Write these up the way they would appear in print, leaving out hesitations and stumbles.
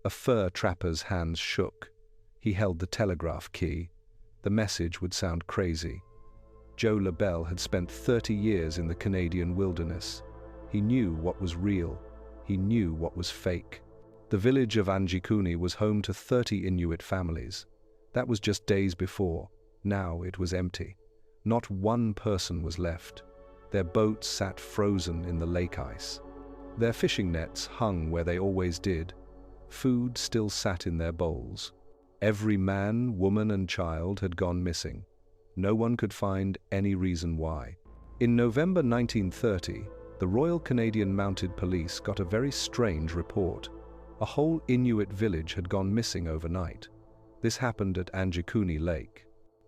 A fur trapper's hands shook. He held the telegraph key. The message would sound crazy. Joe Labelle had spent 30 years in the Canadian wilderness. He knew what was real. He knew what was fake. The village of Anjikuni was home to 30 Inuit families. That was just days before. Now it was empty. Not one person was left. Their boats sat frozen in the lake ice. Their fishing nets hung where they always did. Food still sat in their bowls. Every man, woman, and child had gone missing. No one could find any reason why. In November 1930, the Royal Canadian Mounted Police got a very strange report. A whole Inuit village had gone missing overnight. This happened at Anjikuni Lake.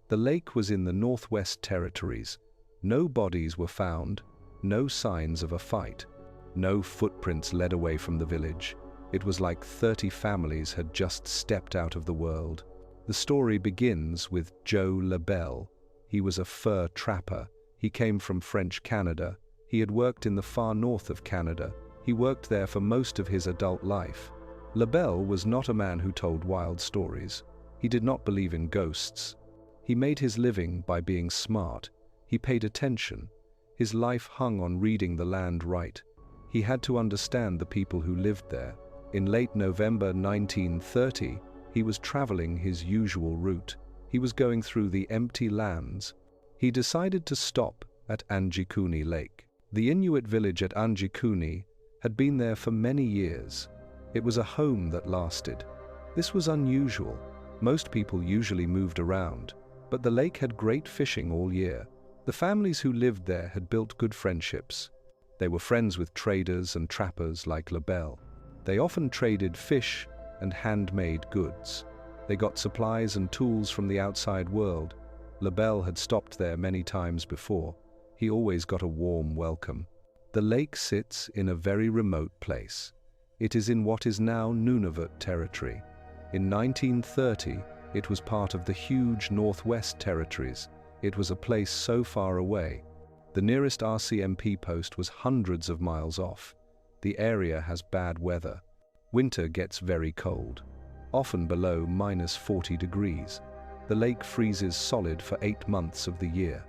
The lake was in the Northwest Territories. No bodies were found, no signs of a fight. No footprints led away from the village. It was like 30 families had just stepped out of the world. The story begins with Joe Labelle. He was a fur trapper. He came from French Canada. He had worked in the far north of Canada. He worked there for most of his adult life. Labelle was not a man who told wild stories. He did not believe in ghosts. He made his living by being smart. He paid attention. His life hung on reading the land right. He had to understand the people who lived there. In late November 1930, he was traveling his usual route. He was going through the empty lands. He decided to stop at Anjikuni Lake. The Inuit village at Anjikuni had been there for many years. It was a home that lasted. This was unusual. Most people usually moved around, but the lake had great fishing all year. The families who lived there had built good friendships. They were friends with traders and trappers like Labelle. They often traded fish and handmade goods. They got supplies and tools from the outside world. Labelle had stopped there many times before. He always got a warm welcome. The lake sits in a very remote place. It is in what is now Nunavut territory. In 1930, it was part of the huge Northwest Territories. It was a place so far away. The nearest RCMP post was hundreds of miles off. The area has bad weather. Winter gets very cold, often below -40 degrees. The lake freezes solid for 8 months of the year.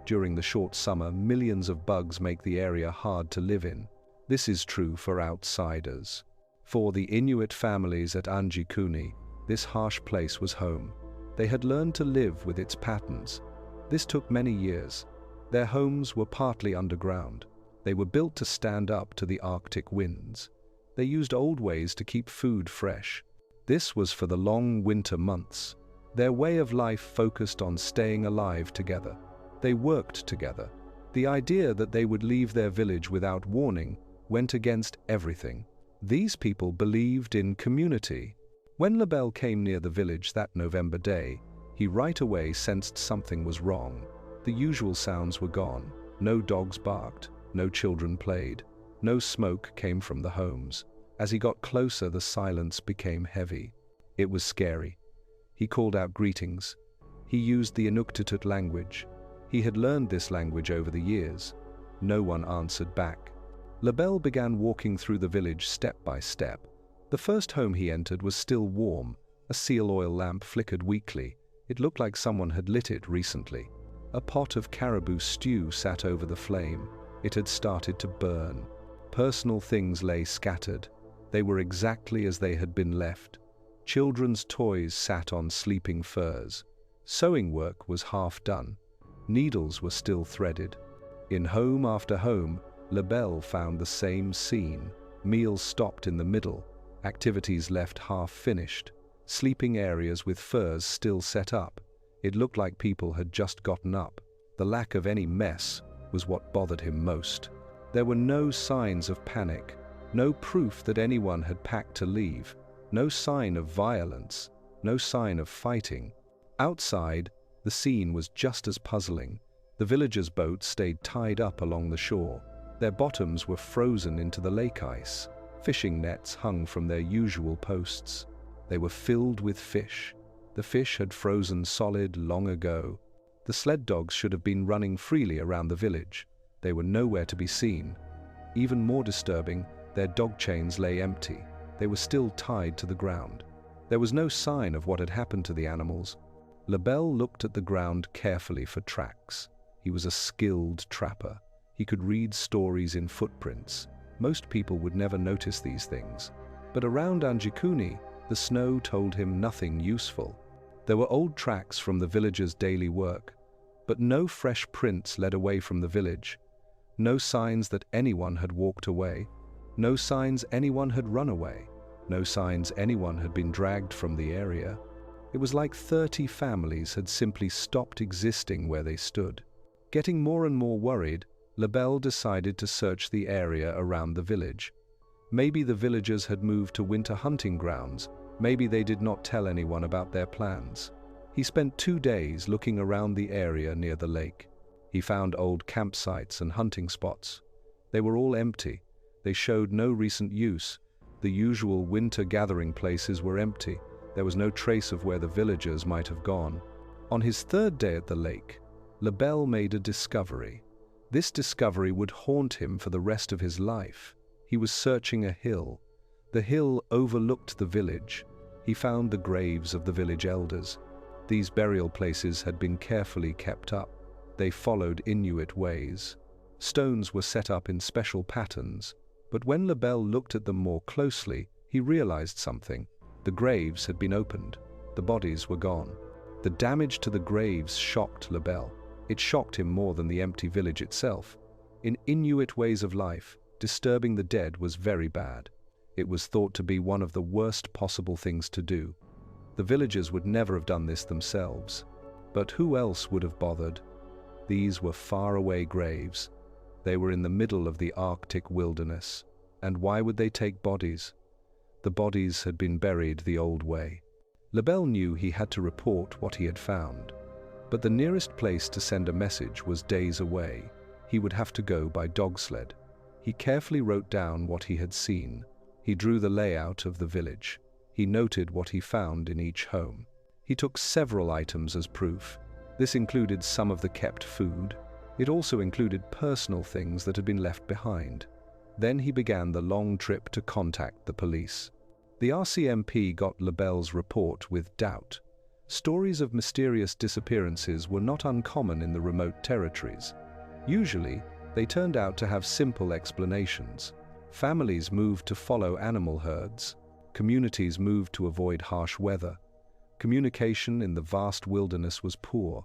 During the short summer, millions of bugs make the area hard to live in. This is true for outsiders. For the Inuit families at Anjikuni, this harsh place was home. They had learned to live with its patterns. This took many years. Their homes were partly underground. They were built to stand up to the Arctic winds. They used old ways to keep food fresh. This was for the long winter months. Their way of life focused on staying alive together. They worked together. The idea that they would leave their village without warning went against everything. These people believed in community. When Labelle came near the village that November day, he right away sensed something was wrong. The usual sounds were gone. No dogs barked, no children played, no smoke came from the homes. As he got closer, the silence became heavy. It was scary. He called out greetings. He used the Inuktitut language. He had learned this language over the years. No one answered back. Labelle began walking through the village step by step. The first home he entered was still warm. A seal oil lamp flickered weakly. It looked like someone had lit it recently. A pot of caribou stew sat over the flame. It had started to burn. Personal things lay scattered. They were exactly as they had been left. Children's toys sat on sleeping furs. Sewing work was half done. Needles were still threaded. In home after home, Labelle found the same scene. Meals stopped in the middle. Activities left half finished. Sleeping areas with furs still set up. It looked like people had just gotten up. The lack of any mess was what bothered him most. There were no signs of panic, no proof that anyone had packed to leave, no sign of violence, no sign of fighting. Outside, the scene was just as puzzling. The villagers' boats stayed tied up along the shore. Their bottoms were frozen into the lake ice. Fishing nets hung from their usual posts. They were filled with fish. The fish had frozen solid long ago. The sled dogs should have been running freely around the village. They were nowhere to be seen. Even more disturbing, their dog chains lay empty. They were still tied to the ground. There was no sign of what had happened to the animals. Labelle looked at the ground carefully for tracks. He was a skilled trapper. He could read stories in footprints. Most people would never notice these things. But around Anjikuni, the snow told him nothing useful. There were old tracks from the villagers' daily work, but no fresh prints led away from the village. No signs that anyone had walked away. No signs anyone had run away. No signs anyone had been dragged from the area. It was like 30 families had simply stopped existing where they stood. Getting more and more worried, Labelle decided to search the area around the village. Maybe the villagers had moved to winter hunting grounds. Maybe they did not tell anyone about their plans. He spent 2 days looking around the area near the lake. He found old campsites and hunting spots. They were all empty. They showed no recent use. The usual winter gathering places were empty. There was no trace of where the villagers might have gone. On his 3rd day at the lake, Labelle made a discovery. This discovery would haunt him for the rest of his life. He was searching a hill. The hill overlooked the village. He found the graves of the village elders. These burial places had been carefully kept up. They followed Inuit ways. Stones were set up in special patterns. But when Labelle looked at them more closely, he realized something. The graves had been opened. The bodies were gone. The damage to the graves shocked Labelle. It shocked him more than the empty village itself. In Inuit ways of life, disturbing the dead was very bad. It was thought to be one of the worst possible things to do. The villagers would never have done this themselves. But who else would have bothered? These were faraway graves. They were in the middle of the Arctic wilderness. And why would they take bodies? The bodies had been buried the old way. Labelle knew he had to report what he had found. But the nearest place to send a message was days away. He would have to go by dog sled. He carefully wrote down what he had seen. He drew the layout of the village. He noted what he found in each home. He took several items as proof. This included some of the kept food. It also included personal things that had been left behind. Then he began the long trip to contact the police. The RCMP got Labelle's report with doubt. Stories of mysterious disappearances were not uncommon in the remote territories. Usually, they turned out to have simple explanations. Families moved to follow animal herds. Communities moved to avoid harsh weather. Communication in the vast wilderness was poor.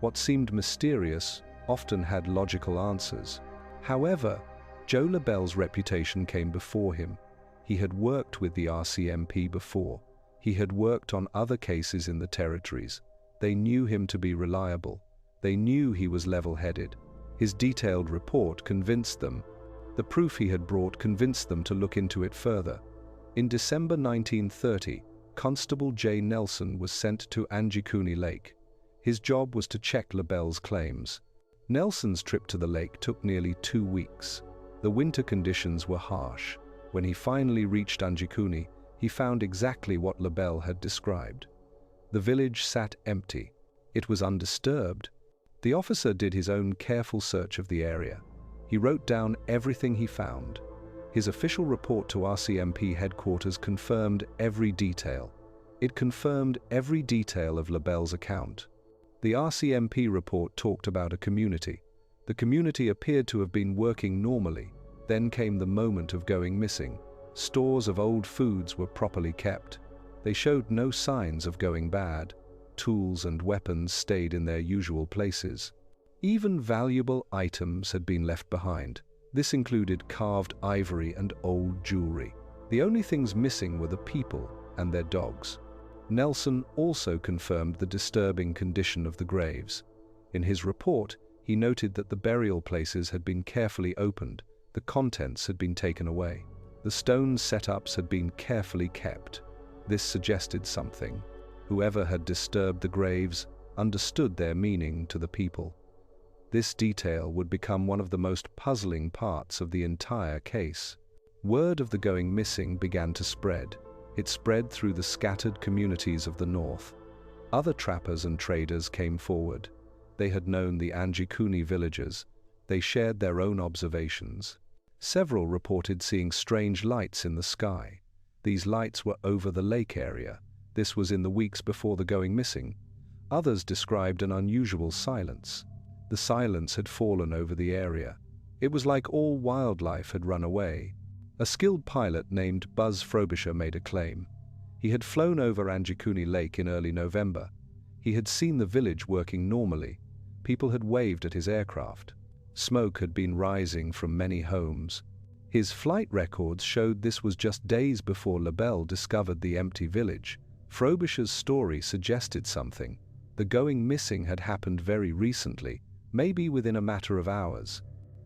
What seemed mysterious often had logical answers. However, Joe Labelle's reputation came before him. He had worked with the RCMP before. He had worked on other cases in the territories. They knew him to be reliable. They knew he was level-headed. His detailed report convinced them. The proof he had brought convinced them to look into it further. In December 1930, Constable J. Nelson was sent to Anjikuni Lake. His job was to check Labelle's claims. Nelson's trip to the lake took nearly 2 weeks. The winter conditions were harsh. When he finally reached Anjikuni, he found exactly what Labelle had described. The village sat empty. It was undisturbed. The officer did his own careful search of the area. He wrote down everything he found. His official report to RCMP headquarters confirmed every detail. It confirmed every detail of Labelle's account. The RCMP report talked about a community. The community appeared to have been working normally. Then came the moment of going missing. Stores of old foods were properly kept. They showed no signs of going bad. Tools and weapons stayed in their usual places. Even valuable items had been left behind. This included carved ivory and old jewelry. The only things missing were the people and their dogs. Nelson also confirmed the disturbing condition of the graves. In his report, he noted that the burial places had been carefully opened. The contents had been taken away. The stone setups had been carefully kept. This suggested something. Whoever had disturbed the graves understood their meaning to the people. This detail would become one of the most puzzling parts of the entire case. Word of the going missing began to spread. It spread through the scattered communities of the north. Other trappers and traders came forward. They had known the Anjikuni villagers. They shared their own observations. Several reported seeing strange lights in the sky. These lights were over the lake area. This was in the weeks before the going missing. Others described an unusual silence. The silence had fallen over the area. It was like all wildlife had run away. A skilled pilot named Buzz Frobisher made a claim. He had flown over Anjikuni Lake in early November. He had seen the village working normally. People had waved at his aircraft. Smoke had been rising from many homes. His flight records showed this was just days before Labelle discovered the empty village. Frobisher's story suggested something. The going missing had happened very recently, maybe within a matter of hours.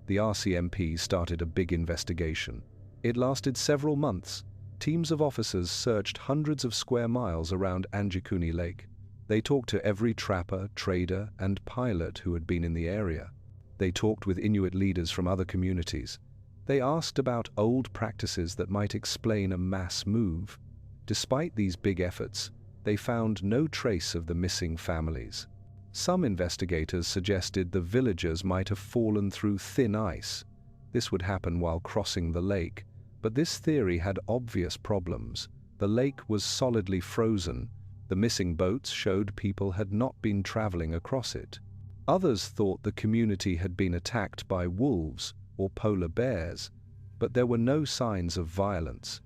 The RCMP started a big investigation. It lasted several months. Teams of officers searched hundreds of square miles around Anjikuni Lake. They talked to every trapper, trader, and pilot who had been in the area. They talked with Inuit leaders from other communities. They asked about old practices that might explain a mass move. Despite these big efforts, they found no trace of the missing families. Some investigators suggested the villagers might have fallen through thin ice. This would happen while crossing the lake, but this theory had obvious problems. The lake was solidly frozen. The missing boats showed people had not been traveling across it. Others thought the community had been attacked by wolves or polar bears, but there were no signs of violence.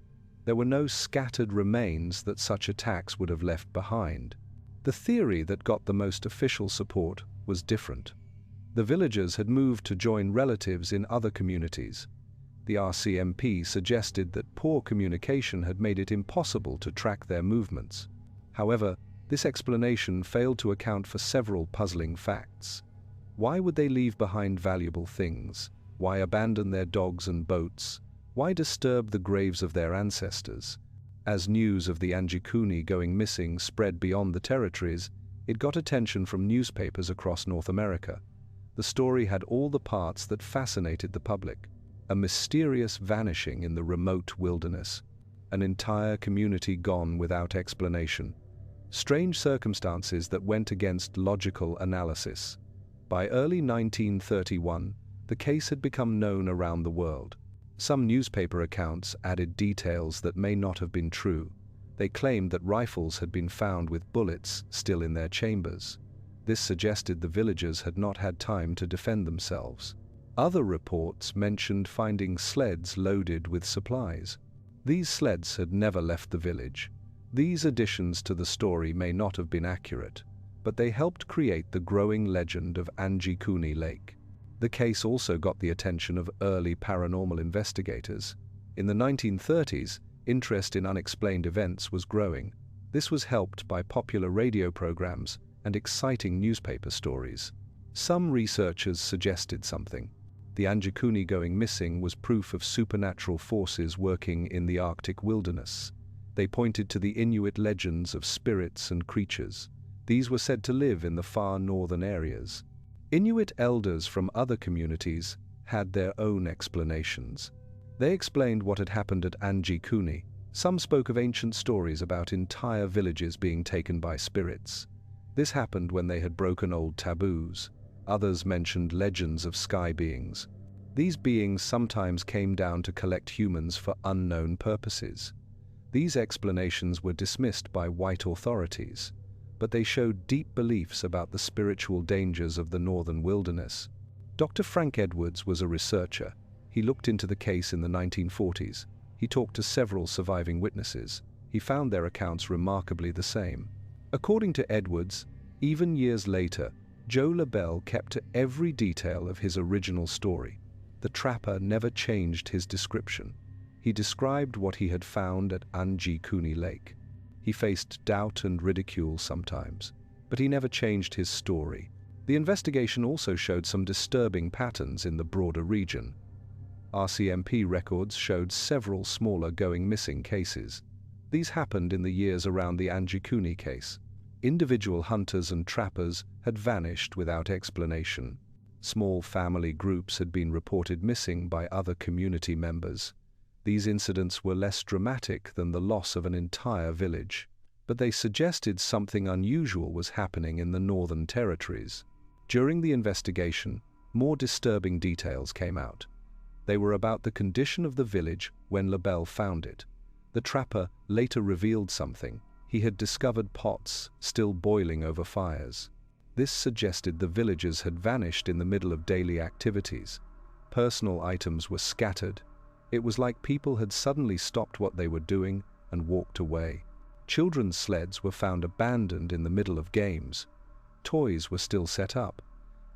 There were no scattered remains that such attacks would have left behind. The theory that got the most official support was different. The villagers had moved to join relatives in other communities. The RCMP suggested that poor communication had made it impossible to track their movements. However, this explanation failed to account for several puzzling facts. Why would they leave behind valuable things? Why abandon their dogs and boats? Why disturb the graves of their ancestors? As news of the Anjikuni going missing spread beyond the territories, it got attention from newspapers across North America. The story had all the parts that fascinated the public. A mysterious vanishing in the remote wilderness. An entire community gone without explanation. Strange circumstances that went against logical analysis. By early 1931, the case had become known around the world. Some newspaper accounts added details that may not have been true. They claimed that rifles had been found with bullets still in their chambers. This suggested the villagers had not had time to defend themselves. Other reports mentioned finding sleds loaded with supplies. These sleds had never left the village. These additions to the story may not have been accurate, but they helped create the growing legend of Anjikuni Lake. The case also got the attention of early paranormal investigators. In the 1930s, interest in unexplained events was growing. This was helped by popular radio programs and exciting newspaper stories. Some researchers suggested something. The Anjikuni going missing was proof of supernatural forces working in the Arctic wilderness. They pointed to the Inuit legends of spirits and creatures. These were said to live in the far northern areas. Inuit elders from other communities had their own explanations. They explained what had happened at Anjikuni. Some spoke of ancient stories about entire villages being taken by spirits. This happened when they had broken old taboos. Others mentioned legends of sky beings. These beings sometimes came down to collect humans for unknown purposes. These explanations were dismissed by white authorities, but they showed deep beliefs about the spiritual dangers of the northern wilderness. Dr. Frank Edwards was a researcher. He looked into the case in the 1940s. He talked to several surviving witnesses. He found their accounts remarkably the same. According to Edwards, even years later, Joe Labelle kept to every detail of his original story. The trapper never changed his description. He described what he had found at Anjikuni Lake. He faced doubt and ridicule sometimes, but he never changed his story. The investigation also showed some disturbing patterns in the broader region. RCMP records showed several smaller going missing cases. These happened in the years around the Anjikuni case. Individual hunters and trappers had vanished without explanation. Small family groups had been reported missing by other community members. These incidents were less dramatic than the loss of an entire village, but they suggested something unusual was happening in the Northern Territories. During the investigation, more disturbing details came out. They were about the condition of the village when Labelle found it. The trapper later revealed something. He had discovered pots still boiling over fires. This suggested the villagers had vanished in the middle of daily activities. Personal items were scattered. It was like people had suddenly stopped what they were doing and walked away. Children's sleds were found abandoned in the middle of games. Toys were still set up.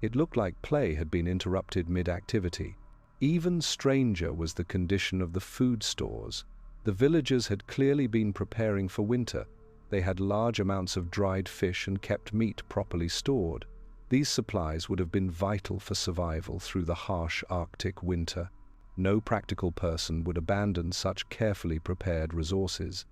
It looked like play had been interrupted mid-activity. Even stranger was the condition of the food stores. The villagers had clearly been preparing for winter. They had large amounts of dried fish and kept meat properly stored. These supplies would have been vital for survival through the harsh Arctic winter. No practical person would abandon such carefully prepared resources.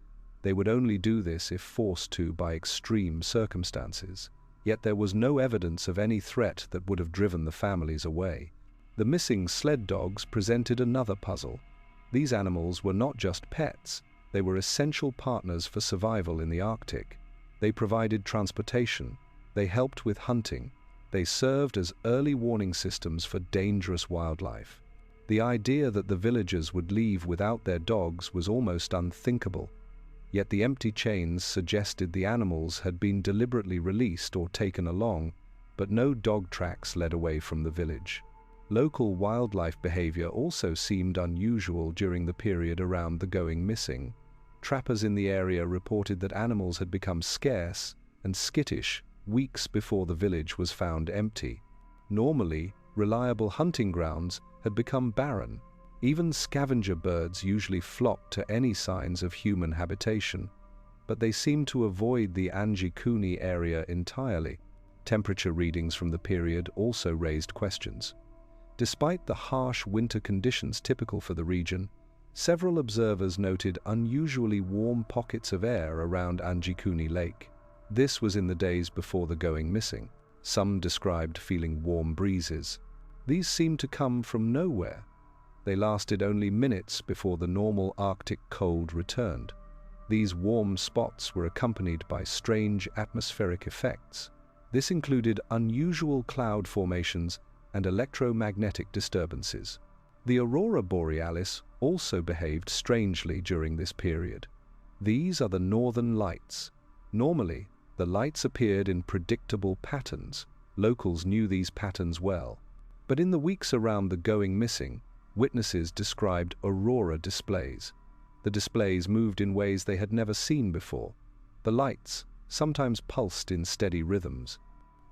They would only do this if forced to by extreme circumstances. Yet there was no evidence of any threat that would have driven the families away. The missing sled dogs presented another puzzle. These animals were not just pets. They were essential partners for survival in the Arctic. They provided transportation. They helped with hunting. They served as early warning systems for dangerous wildlife. The idea that the villagers would leave without their dogs was almost unthinkable. Yet the empty chains suggested the animals had been deliberately released or taken along, but no dog tracks led away from the village. Local wildlife behavior also seemed unusual during the period around the going missing. Trappers in the area reported that animals had become scarce and skittish weeks before the village was found empty. Normally, reliable hunting grounds had become barren. Even scavenger birds usually flocked to any signs of human habitation, but they seemed to avoid the Anjikuni area entirely. Temperature readings from the period also raised questions. Despite the harsh winter conditions typical for the region, several observers noted unusually warm pockets of air around Anjikuni Lake. This was in the days before the going missing. Some described feeling warm breezes. These seemed to come from nowhere. They lasted only minutes before the normal Arctic cold returned. These warm spots were accompanied by strange atmospheric effects. This included unusual cloud formations and electromagnetic disturbances. The aurora borealis also behaved strangely during this period. These are the northern lights. Normally, the lights appeared in predictable patterns. Locals knew these patterns well. But in the weeks around the going missing, witnesses described aurora displays. The displays moved in ways they had never seen before. The lights sometimes pulsed in steady rhythms.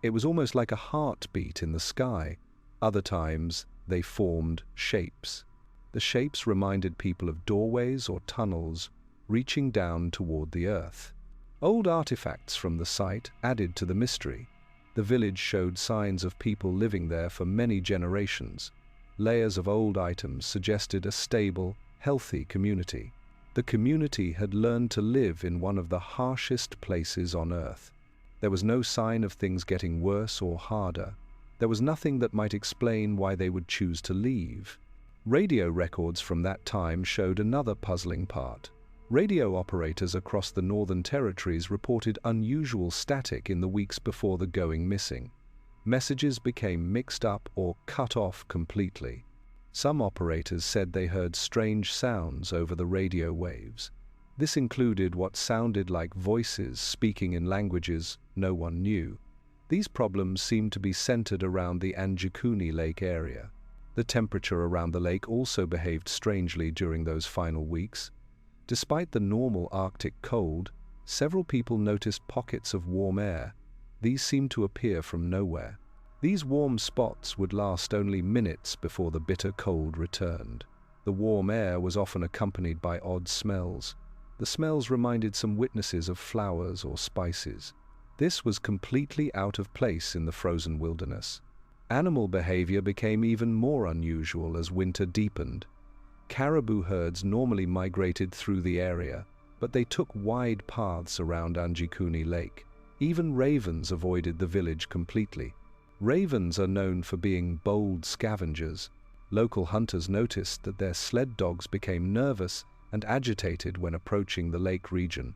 It was almost like a heartbeat in the sky. Other times, they formed shapes. The shapes reminded people of doorways or tunnels reaching down toward the earth. Old artifacts from the site added to the mystery. The village showed signs of people living there for many generations. Layers of old items suggested a stable, healthy community. The community had learned to live in one of the harshest places on Earth. There was no sign of things getting worse or harder. There was nothing that might explain why they would choose to leave. Radio records from that time showed another puzzling part. Radio operators across the Northern Territories reported unusual static in the weeks before the going missing. Messages became mixed up or cut off completely. Some operators said they heard strange sounds over the radio waves. This included what sounded like voices speaking in languages no one knew. These problems seemed to be centered around the Anjikuni Lake area. The temperature around the lake also behaved strangely during those final weeks. Despite the normal Arctic cold, several people noticed pockets of warm air. These seemed to appear from nowhere. These warm spots would last only minutes before the bitter cold returned. The warm air was often accompanied by odd smells. The smells reminded some witnesses of flowers or spices. This was completely out of place in the frozen wilderness. Animal behavior became even more unusual as winter deepened. Caribou herds normally migrated through the area, but they took wide paths around Anjikuni Lake. Even ravens avoided the village completely. Ravens are known for being bold scavengers. Local hunters noticed that their sled dogs became nervous and agitated when approaching the lake region.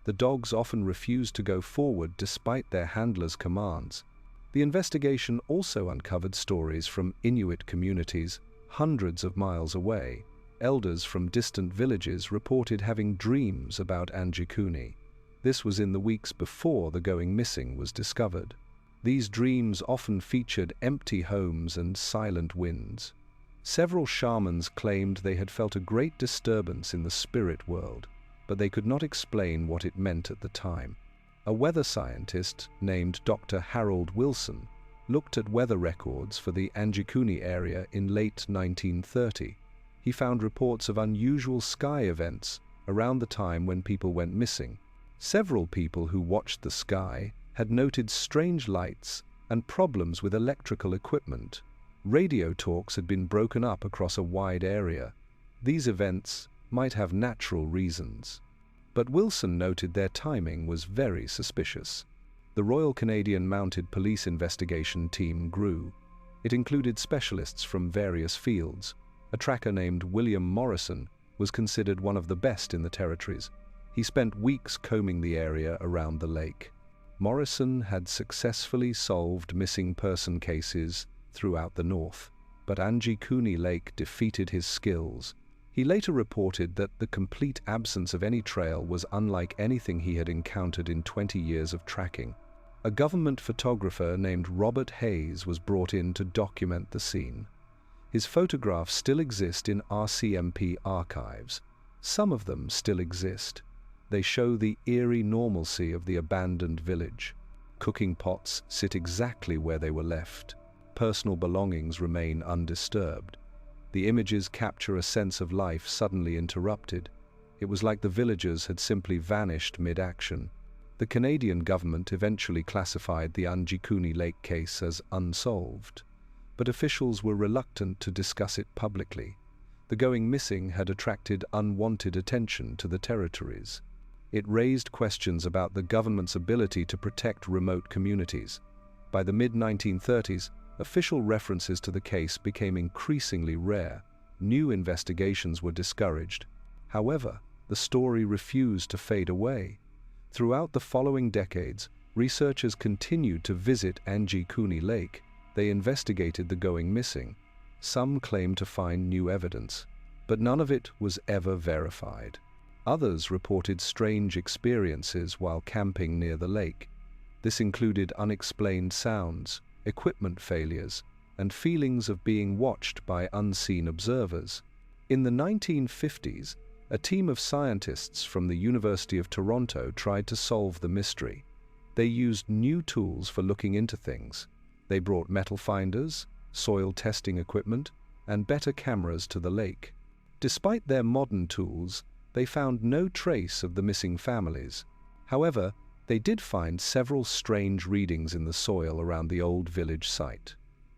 The dogs often refused to go forward despite their handlers' commands. The investigation also uncovered stories from Inuit communities hundreds of miles away. elders from distant villages reported having dreams about Anjikuni. This was in the weeks before the going missing was discovered. These dreams often featured empty homes and silent winds. Several shamans claimed they had felt a great disturbance in the spirit world, but they could not explain what it meant at the time. A weather scientist named Dr. Harold Wilson looked at weather records for the Anjikuni area in late 1930. He found reports of unusual sky events around the time when people went missing. Several people who watched the sky had noted strange lights and problems with electrical equipment. Radio talks had been broken up across a wide area. These events might have natural reasons. But Wilson noted their timing was very suspicious. The Royal Canadian Mounted Police investigation team grew. It included specialists from various fields. A tracker named William Morrison was considered one of the best in the territories. He spent weeks combing the area around the lake. Morrison had successfully solved missing person cases throughout the north, but Anjikuni Lake defeated his skills. He later reported that the complete absence of any trail was unlike anything he had encountered in 20 years of tracking. A government photographer named Robert Hayes was brought in to document the scene. His photographs still exist in RCMP archives. Some of them still exist. They show the eerie normalcy of the abandoned village. Cooking pots sit exactly where they were left. Personal belongings remain undisturbed. The images capture a sense of life suddenly interrupted. It was like the villagers had simply vanished mid-action. The Canadian government eventually classified the Anjikuni Lake case as unsolved, but officials were reluctant to discuss it publicly. The going missing had attracted unwanted attention to the territories. It raised questions about the government's ability to protect remote communities. By the mid-1930s, official references to the case became increasingly rare. New investigations were discouraged. However, the story refused to fade away. Throughout the following decades, researchers continued to visit Anjikuni Lake. They investigated the going missing. Some claimed to find new evidence, but none of it was ever verified. Others reported strange experiences while camping near the lake. This included unexplained sounds, equipment failures, and feelings of being watched by unseen observers. In the 1950s, a team of scientists from the University of Toronto tried to solve the mystery. They used new tools for looking into things. They brought metal finders, soil testing equipment, and better cameras to the lake. Despite their modern tools, they found no trace of the missing families. However, they did find several strange readings in the soil around the old village site.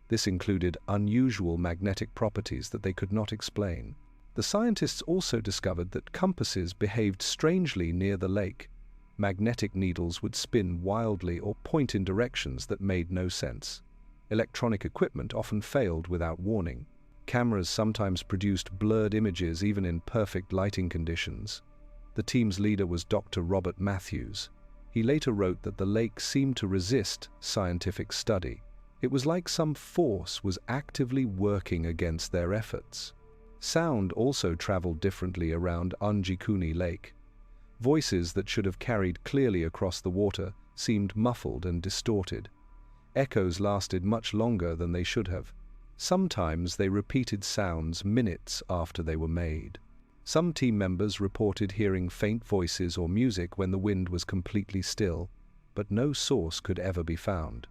This included unusual magnetic properties that they could not explain. The scientists also discovered that compasses behaved strangely near the lake. Magnetic needles would spin wildly or point in directions that made no sense. Electronic equipment often failed without warning. Cameras sometimes produced blurred images even in perfect lighting conditions. The team's leader was Dr. Robert Matthews. He later wrote that the lake seemed to resist scientific study. It was like some force was actively working against their efforts. Sound also traveled differently around Anjikuni Lake. Voices that should have carried clearly across the water seemed muffled and distorted. Echoes lasted much longer than they should have. Sometimes they repeated sounds minutes after they were made. Some team members reported hearing faint voices or music when the wind was completely still, but no source could ever be found.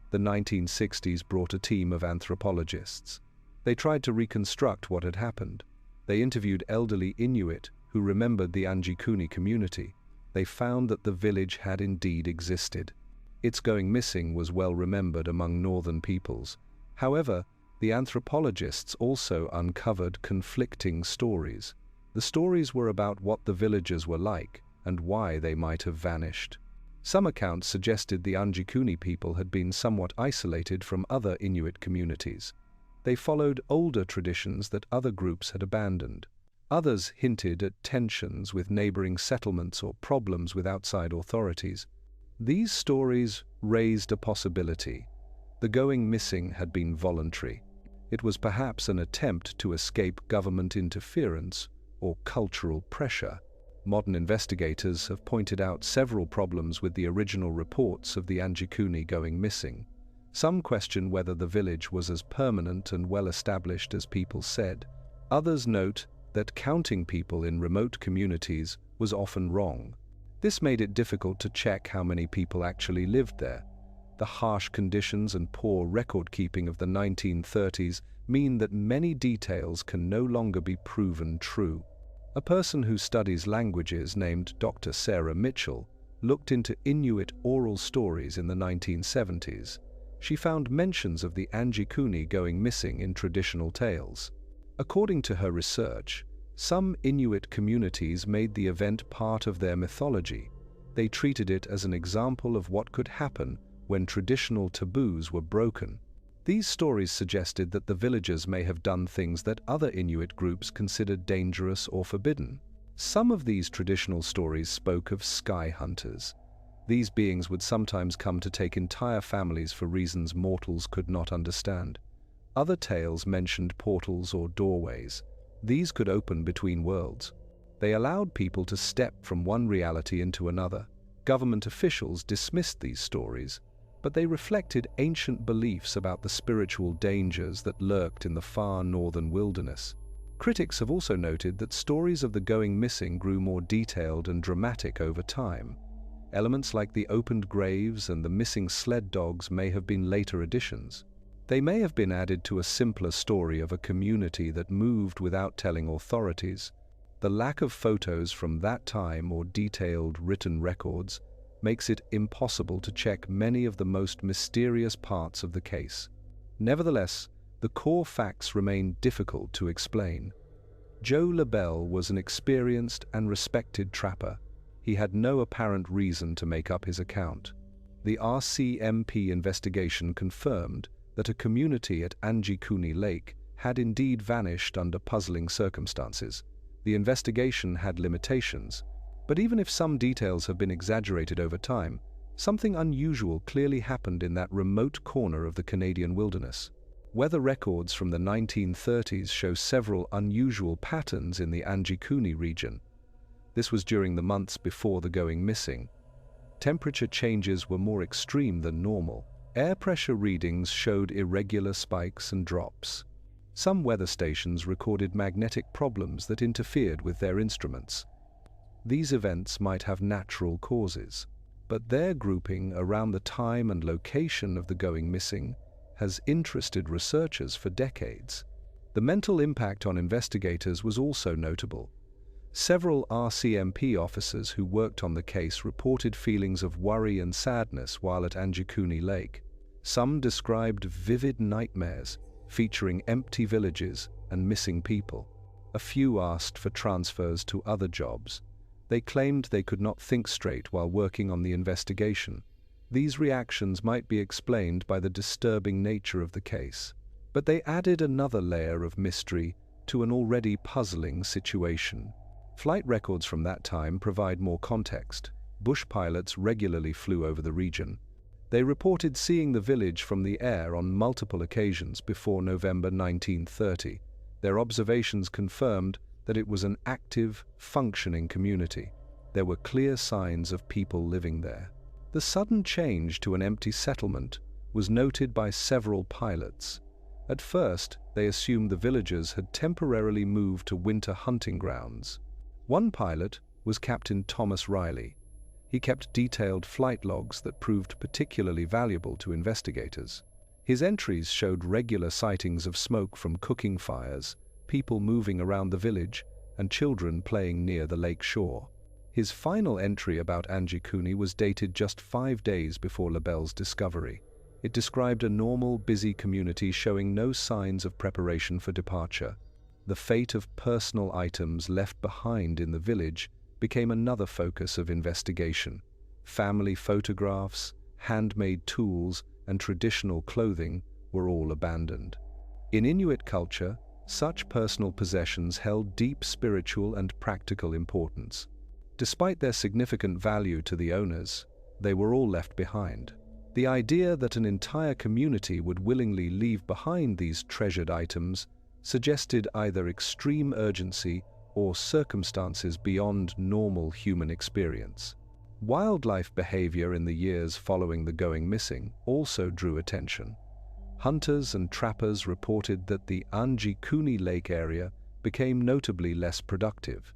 The 1960s brought a team of anthropologists. They tried to reconstruct what had happened. They interviewed elderly Inuit who remembered the Anjikuni community. They found that the village had indeed existed. Its going missing was well remembered among northern peoples. However, the anthropologists also uncovered conflicting stories. The stories were about what the villagers were like and why they might have vanished. Some accounts suggested the Anjikuni people had been somewhat isolated from other Inuit communities. They followed older traditions that other groups had abandoned. Others hinted at tensions with neighboring settlements or problems with outside authorities. These stories raised a possibility. The going missing had been voluntary. It was perhaps an attempt to escape government interference or cultural pressure. Modern investigators have pointed out several problems with the original reports of the Anjikuni going missing. Some question whether the village was as permanent and well-established as people said. Others note that counting people in remote communities was often wrong. This made it difficult to check how many people actually lived there. The harsh conditions and poor record-keeping of the 1930s mean that many details can no longer be proven true. A person who studies languages named Dr. Sarah Mitchell looked into Inuit oral stories in the 1970s. She found mentions of the Anjikuni going missing in traditional tales. According to her research, some Inuit communities made the event part of their mythology. They treated it as an example of what could happen when traditional taboos were broken. These stories suggested that the villagers may have done things that other Inuit groups considered dangerous or forbidden. Some of these traditional stories spoke of sky hunters. These beings would sometimes come to take entire families for reasons mortals could not understand. Other tales mentioned portals or doorways. These could open between worlds. They allowed people to step from one reality into another. Government officials dismissed these stories, but they reflected ancient beliefs about the spiritual dangers that lurked in the far northern wilderness. Critics have also noted that stories of the going missing grew more detailed and dramatic over time. Elements like the opened graves and the missing sled dogs may have been later additions. They may have been added to a simpler story of a community that moved without telling authorities. The lack of photos from that time or detailed written records makes it impossible to check many of the most mysterious parts of the case. Nevertheless, the core facts remain difficult to explain. Joe Labelle was an experienced and respected trapper. He had no apparent reason to make up his account. The RCMP investigation confirmed that a community at Anjikuni Lake had indeed vanished under puzzling circumstances. The investigation had limitations, but even if some details have been exaggerated over time, something unusual clearly happened in that remote corner of the Canadian wilderness. Weather records from the 1930s show several unusual patterns in the Anjikuni region. This was during the months before the going missing. Temperature changes were more extreme than normal. Air pressure readings showed irregular spikes and drops. Some weather stations recorded magnetic problems that interfered with their instruments. These events might have natural causes, but their grouping around the time and location of the going missing has interested researchers for decades. The mental impact on investigators was also notable. Several RCMP officers who worked on the case reported feelings of worry and sadness while at Anjikuni Lake. Some described vivid nightmares featuring empty villages and missing people. A few asked for transfers to other jobs. They claimed they could not think straight while working on the investigation. These reactions might be explained by the disturbing nature of the case, but they added another layer of mystery to an already puzzling situation. Flight records from that time provide more context. Bush pilots regularly flew over the region. They reported seeing the village from the air on multiple occasions before November 1930. Their observations confirmed that it was an active, functioning community. There were clear signs of people living there. The sudden change to an empty settlement was noted by several pilots. At first, they assumed the villagers had temporarily moved to winter hunting grounds. One pilot was Captain Thomas Riley. He kept detailed flight logs that proved particularly valuable to investigators. His entries showed regular sightings of smoke from cooking fires, people moving around the village, and children playing near the lake shore. His final entry about Anjikuni was dated just 5 days before Labelle's discovery. It described a normal, busy community showing no signs of preparation for departure. The fate of personal items left behind in the village became another focus of investigation. Family photographs, handmade tools, and traditional clothing were all abandoned. In Inuit culture, such personal possessions held deep spiritual and practical importance. Despite their significant value to the owners, they were all left behind. The idea that an entire community would willingly leave behind these treasured items suggested either extreme urgency or circumstances beyond normal human experience. Wildlife behavior in the years following the going missing also drew attention. Hunters and trappers reported that the Anjikuni Lake area became notably less productive.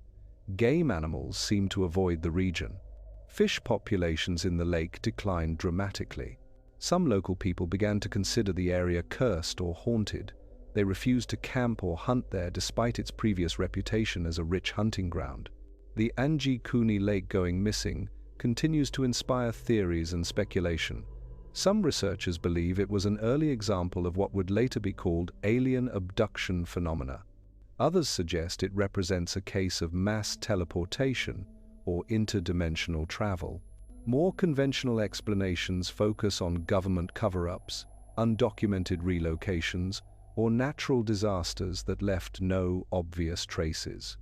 Game animals seemed to avoid the region. Fish populations in the lake declined dramatically. Some local people began to consider the area cursed or haunted. They refused to camp or hunt there despite its previous reputation as a rich hunting ground. The Anjikuni Lake going missing continues to inspire theories and speculation. Some researchers believe it was an early example of what would later be called alien abduction phenomena. Others suggest it represents a case of mass teleportation or interdimensional travel. More conventional explanations focus on government cover-ups, undocumented relocations, or natural disasters that left no obvious traces.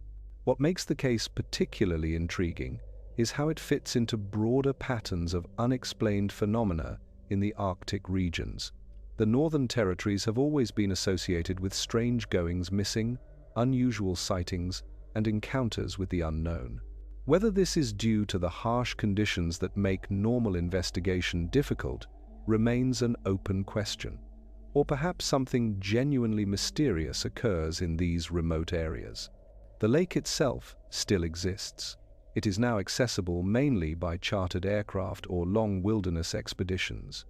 What makes the case particularly intriguing is how it fits into broader patterns of unexplained phenomena in the Arctic regions. The Northern Territories have always been associated with strange goings missing, unusual sightings, and encounters with the unknown. Whether this is due to the harsh conditions that make normal investigation difficult remains an open question. Or perhaps something genuinely mysterious occurs in these remote areas. The lake itself still exists. It is now accessible mainly by chartered aircraft or long wilderness expeditions.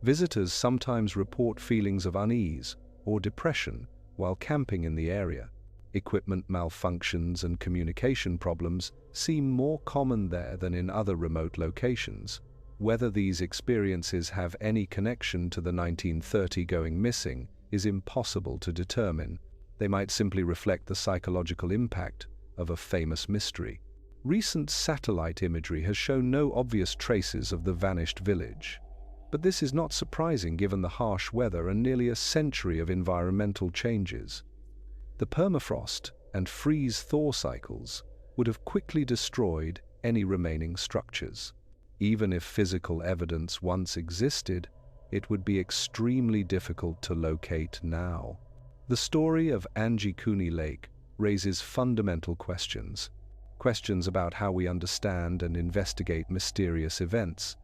Visitors sometimes report feelings of unease or depression while camping in the area. Equipment malfunctions and communication problems seem more common there than in other remote locations. Whether these experiences have any connection to the 1930 going missing is impossible to determine. They might simply reflect the psychological impact of a famous mystery. Recent satellite imagery has shown no obvious traces of the vanished village. But this is not surprising given the harsh weather and nearly a century of environmental changes. The permafrost and freeze-thaw cycles would have quickly destroyed any remaining structures. Even if physical evidence once existed, it would be extremely difficult to locate now. The story of Anjikuni Lake raises fundamental questions. Questions about how we understand and investigate mysterious events.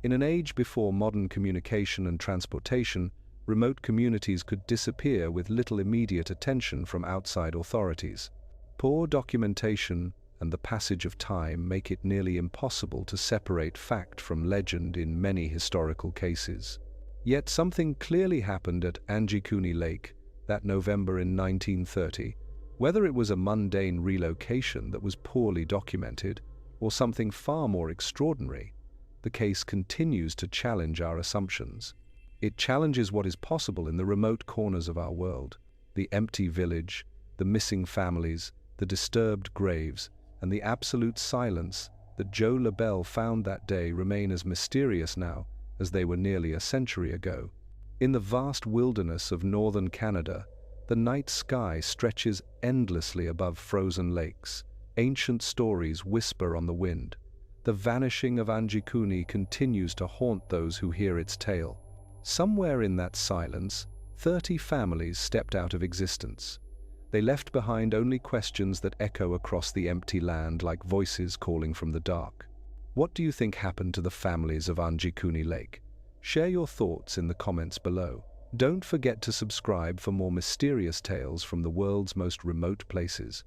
In an age before modern communication and transportation, remote communities could disappear with little immediate attention from outside authorities. Poor documentation and the passage of time make it nearly impossible to separate fact from legend in many historical cases. Yet something clearly happened at Anjikuni Lake that November in 1930. Whether it was a mundane relocation that was poorly documented or something far more extraordinary, the case continues to challenge our assumptions. It challenges what is possible in the remote corners of our world. The empty village, the missing families, the disturbed graves, and the absolute silence that Joe Labelle found that day remain as mysterious now as they were nearly a century ago. In the vast wilderness of northern Canada, the night sky stretches endlessly above frozen lakes. Ancient stories whisper on the wind. The vanishing of Anjikuni continues to haunt those who hear its tale. Somewhere in that silence, 30 families stepped out of existence. They left behind only questions that echo across the empty land like voices calling from the dark. What do you think happened to the families of Anjikuni Lake? Share your thoughts in the comments below. Don't forget to subscribe for more mysterious tales from the world's most remote places.